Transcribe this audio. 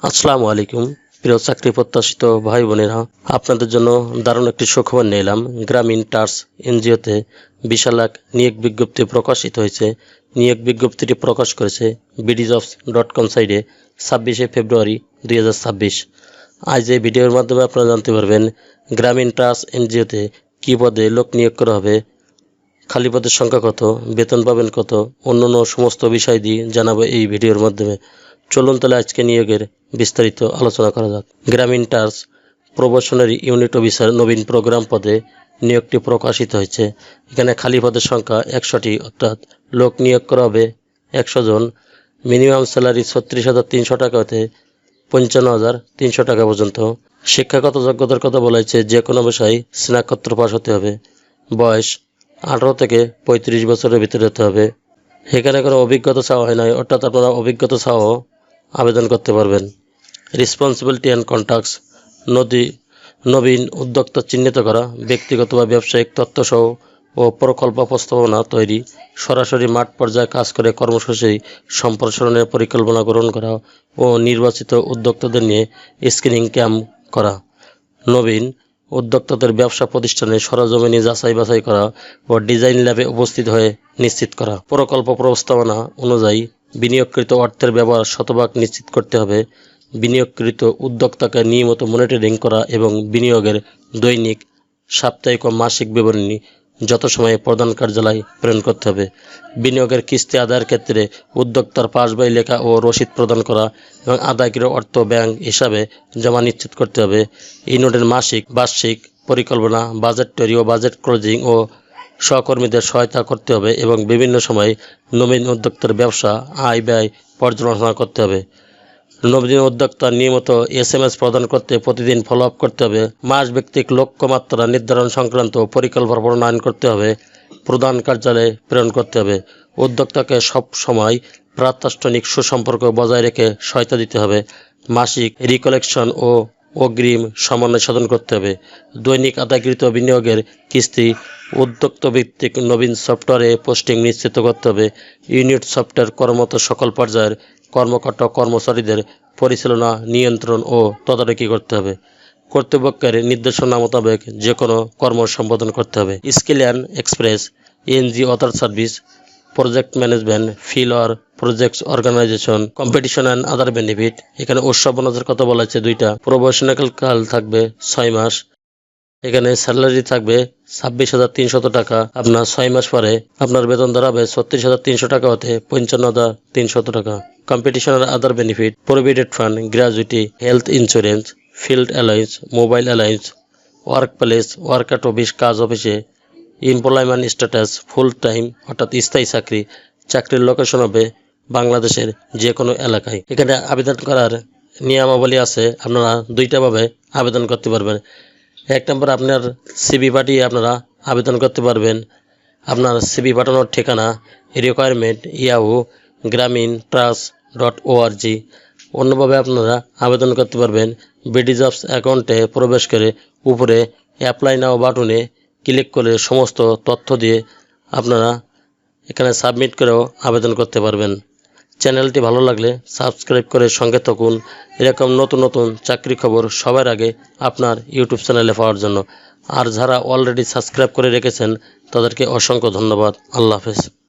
আসসালামু আলাইকুম প্রিয় চাকরি প্রত্যাশিত ভাই বোনেরা, আপনাদের জন্য দারুণ একটি সুখবর নিয়ে এলাম। গ্রামীণ টার্স এনজিওতে বিশাল এক নিয়োগ বিজ্ঞপ্তি প্রকাশিত হয়েছে। নিয়োগ বিজ্ঞপ্তিটি প্রকাশ করেছে bdjobs.com সাইটে 26শে ফেব্রুয়ারি 2026। আজ এই ভিডিওর মাধ্যমে আপনারা জানতে পারবেন গ্রামীণ টার্স এনজিওতে কী পদে লোক নিয়োগ করা হবে, খালি পদের সংখ্যা কত, বেতন পাবেন কত, অন্যান্য সমস্ত বিষয় দিয়ে জানাবো এই ভিডিওর মাধ্যমে। চলুন তাহলে আজকে নিয়োগের বিস্তারিত আলোচনা করা যাক। গ্রামীণ টার্স প্রবেশনারি ইউনিট অফিসার নবীন প্রোগ্রাম পদে নিয়োগটি প্রকাশিত হয়েছে। এখানে খালি পদের সংখ্যা 100টি, অর্থাৎ লোক নিয়োগ করা হবে 100 জন। মিনিমাম স্যালারি 36,300 টাকা হতে 55,300 টাকা পর্যন্ত। শিক্ষাগত যোগ্যতার কথা বলা হয়েছে, যে কোনো বিষয়ে স্নাতকোত্তর পাস হতে হবে। বয়স 18 থেকে 35 বছরের ভিতরে হতে হবে। এখানে কোনো অভিজ্ঞতা চাওয়া হয় নাই, অর্থাৎ আপনারা অভিজ্ঞতা চাওয়াও আবেদন করতে পারবেন। রেসপন্সিবিলিটি অ্যান্ড কন্ট্যাক্টস নবীন উদ্যোক্তা চিহ্নিত করা, ব্যক্তিগত বা ব্যবসায়িক তথ্যসহ ও প্রকল্প প্রস্তাবনা তৈরি, সরাসরি মাঠ পর্যায়ে কাজ করে কর্মসূচি সম্প্রসারণের পরিকল্পনা গ্রহণ করা ও নির্বাচিত উদ্যোক্তাদের নিয়ে স্ক্রিনিং ক্যাম্প করা। নবীন উদ্যোক্তাদের ব্যবসা প্রতিষ্ঠানে সরজমিনে যাচাই বাছাই করা ও ডিজাইন ল্যাবে উপস্থিত হয়ে নিশ্চিত করা। প্রকল্প প্রস্তাবনা অনুযায়ী বিনিয়োগকৃত অর্থের ব্যবহার শতভাগ নিশ্চিত করতে হবে। বিনিয়োগকৃত উদ্যোক্তাকে নিয়মিত মনিটরিং করা এবং বিনিয়োগের দৈনিক, সাপ্তাহিক ও মাসিক বিবরণী যথাসময়ে প্রধান কার্যালয়ে প্রেরণ করতে হবে। বিনিয়োগের কিস্তি আদায়ের ক্ষেত্রে উদ্যোক্তার পাসবই লেখা ও রসিদ প্রদান করা এবং আদায়কৃত অর্থ ব্যাংক হিসাবে জমা নিশ্চিত করতে হবে। ইউনিটের মাসিক, বার্ষিক পরিকল্পনা, বাজেট তৈরি ও বাজেট ক্লোজিং ও সহকর্মীদের সহায়তা করতে হবে এবং বিভিন্ন সময়ে নবীন উদ্যোক্তার ব্যবসা, আয় ব্যয় পর্যালোচনা করতে হবে। নবীন উদ্যোক্তা নিয়মিত SMS প্রদান করতে প্রতিদিন ফলো আপ করতে হবে। মাস ভিত্তিক লক্ষ্যমাত্রা নির্ধারণ সংক্রান্ত পরিকল্পনা প্রণয়ন করতে হবে, প্রধান কার্যালয়ে প্রেরণ করতে হবে। উদ্যোক্তাকে সব সময় প্রাতিষ্ঠানিক সুসম্পর্ক বজায় রেখে সহায়তা দিতে হবে। মাসিক রিকলেকশন ও অগ্রিম সমন্বয় সাধন করতে হবে। দৈনিক আদায়কৃত বিনিয়োগের কিস্তি উদ্যোক্তা ভিত্তিক নবীন সফটওয়্যারে পোস্টিং নিশ্চিত করতে হবে। ইউনিট সফটওয়্যার কর্মরত সকল পর্যায়ের কর্মকর্তা কর্মচারীদের পরিচালনা, নিয়ন্ত্রণ ও তদারকি করতে হবে। কর্তৃপক্ষের নির্দেশনা মোতাবেক যে কোনো কর্ম সম্পাদন করতে হবে। স্কিল অ্যান্ড এক্সপ্রেস এনজি other service, project management, field or projects organization, competition and other benefit. এখানে উৎসব বোনাসের কথা বলা হয়েছে 2টা। প্রবেশনাল কাল থাকবে 6 মাস। এখানে স্যালারি থাকবে 26,300 টাকা। আপনার 6 মাস পরে আপনার বেতন দাঁড়াবে 36,300 টাকা হতে 55,300 টাকা। কম্পিটিশন আর other benefit, provident fund, gratuity, health insurance, field alliance, mobile alliance, work place, work at office, কাজ অফিসে, এমপ্লয়মেন্ট স্ট্যাটাস, ফুল টাইম অর্থাৎ স্থায়ী চাকরি। চাকরির লোকেশন হবে বাংলাদেশের যে কোনো এলাকায়। এখানে আবেদন করার নিয়মাবলী আছে, আপনারা 2টা ভাবে আবেদন করতে পারবেন। 1 নম্বর, আপনার CV পাঠিয়ে আপনারা আবেদন করতে পারবেন। আপনার CV পাঠানোর ঠিকানা রিকোয়ারমেন্ট yahoo@gramintrust.org। অন্যভাবে আপনারা আবেদন করতে পারবেন bdjobs অ্যাকাউন্টে প্রবেশ করে উপরে অ্যাপ্লাই নাও বাটনে ক্লিক করে সমস্ত তথ্য দিয়ে আপনারা এখানে সাবমিট করেও আবেদন করতে পারবেন। চ্যানেলটি ভালো লাগলে সাবস্ক্রাইব করে সঙ্গে থাকুন এরকম নতুন নতুন চাকরি খবর সবার আগে আপনার ইউটিউব চ্যানেলে পাওয়ার জন্য। আর যারা অলরেডি সাবস্ক্রাইব করে রেখেছেন তাদেরকে অসংখ্য ধন্যবাদ। আল্লাহ হাফেজ।